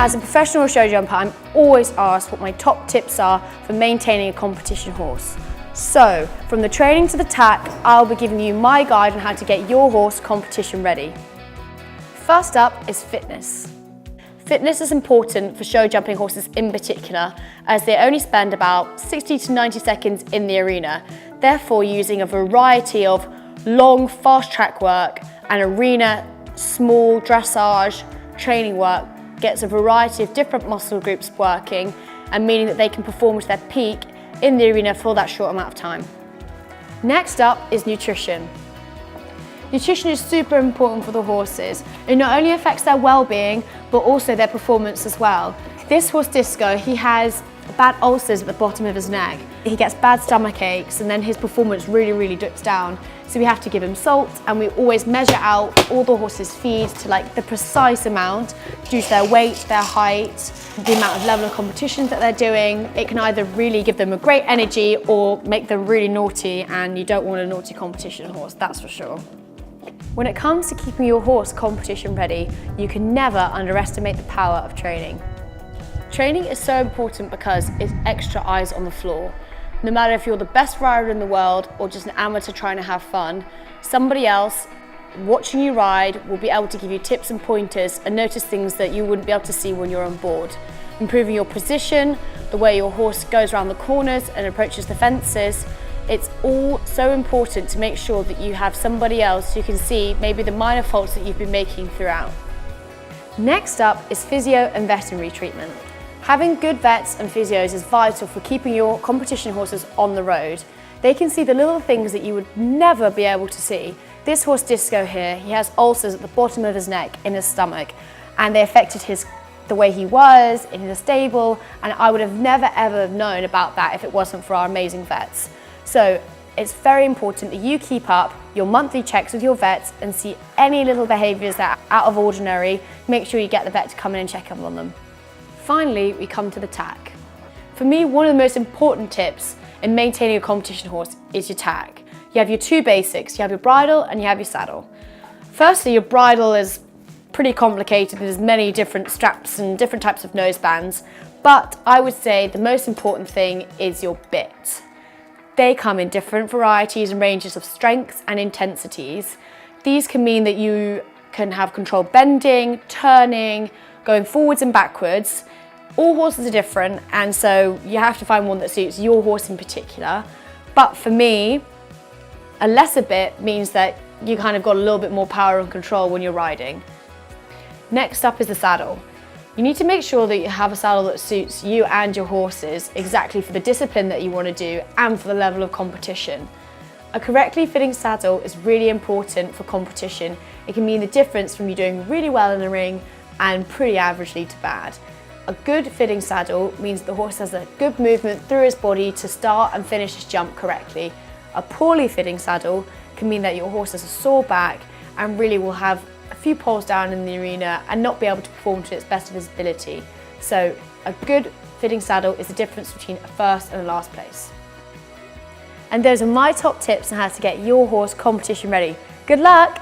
As a professional show jumper, I'm always asked what my top tips are for maintaining a competition horse. So, from the training to the tack, I'll be giving you my guide on how to get your horse competition ready. First up is fitness. Fitness is important for show jumping horses in particular, as they only spend about 60 to 90 seconds in the arena. Therefore, using a variety of long, fast track work and arena, small dressage training work gets a variety of different muscle groups working and meaning that they can perform to their peak in the arena for that short amount of time. Next up is nutrition. Nutrition is super important for the horses. It not only affects their well-being, but also their performance as well. This horse Disco, he has bad ulcers at the bottom of his neck. He gets bad stomach aches and then his performance really dips down. So we have to give him salt and we always measure out all the horses' feed to like the precise amount due to their weight, their height, the amount of level of competitions that they're doing. It can either really give them a great energy or make them really naughty, and you don't want a naughty competition horse, that's for sure. When it comes to keeping your horse competition ready, you can never underestimate the power of training. Training is so important because it's extra eyes on the floor. No matter if you're the best rider in the world or just an amateur trying to have fun, somebody else watching you ride will be able to give you tips and pointers and notice things that you wouldn't be able to see when you're on board. Improving your position, the way your horse goes around the corners and approaches the fences, it's all so important to make sure that you have somebody else who can see maybe the minor faults that you've been making throughout. Next up is physio and veterinary treatment. Having good vets and physios is vital for keeping your competition horses on the road. They can see the little things that you would never be able to see. This horse Disco here, he has ulcers at the bottom of his neck, in his stomach, and they affected the way he was in the stable, and I would have never ever known about that if it wasn't for our amazing vets. So it's very important that you keep up your monthly checks with your vets and see any little behaviours that are out of ordinary. Make sure you get the vet to come in and check up on them. Finally, we come to the tack. For me, one of the most important tips in maintaining a competition horse is your tack. You have your two basics, you have your bridle and you have your saddle. Firstly, your bridle is pretty complicated. There's many different straps and different types of nosebands, but I would say the most important thing is your bit. They come in different varieties and ranges of strengths and intensities. These can mean that you can have controlled bending, turning, going forwards and backwards. All horses are different, and so you have to find one that suits your horse in particular. But for me, a lesser bit means that you kind of got a little bit more power and control when you're riding. Next up is the saddle. You need to make sure that you have a saddle that suits you and your horses exactly for the discipline that you want to do and for the level of competition. A correctly fitting saddle is really important for competition. It can mean the difference from you doing really well in the ring and pretty averagely to bad. A good fitting saddle means the horse has a good movement through his body to start and finish his jump correctly. A poorly fitting saddle can mean that your horse has a sore back and really will have a few poles down in the arena and not be able to perform to its best of his ability. So a good fitting saddle is the difference between a first and a last place. And those are my top tips on how to get your horse competition ready. Good luck!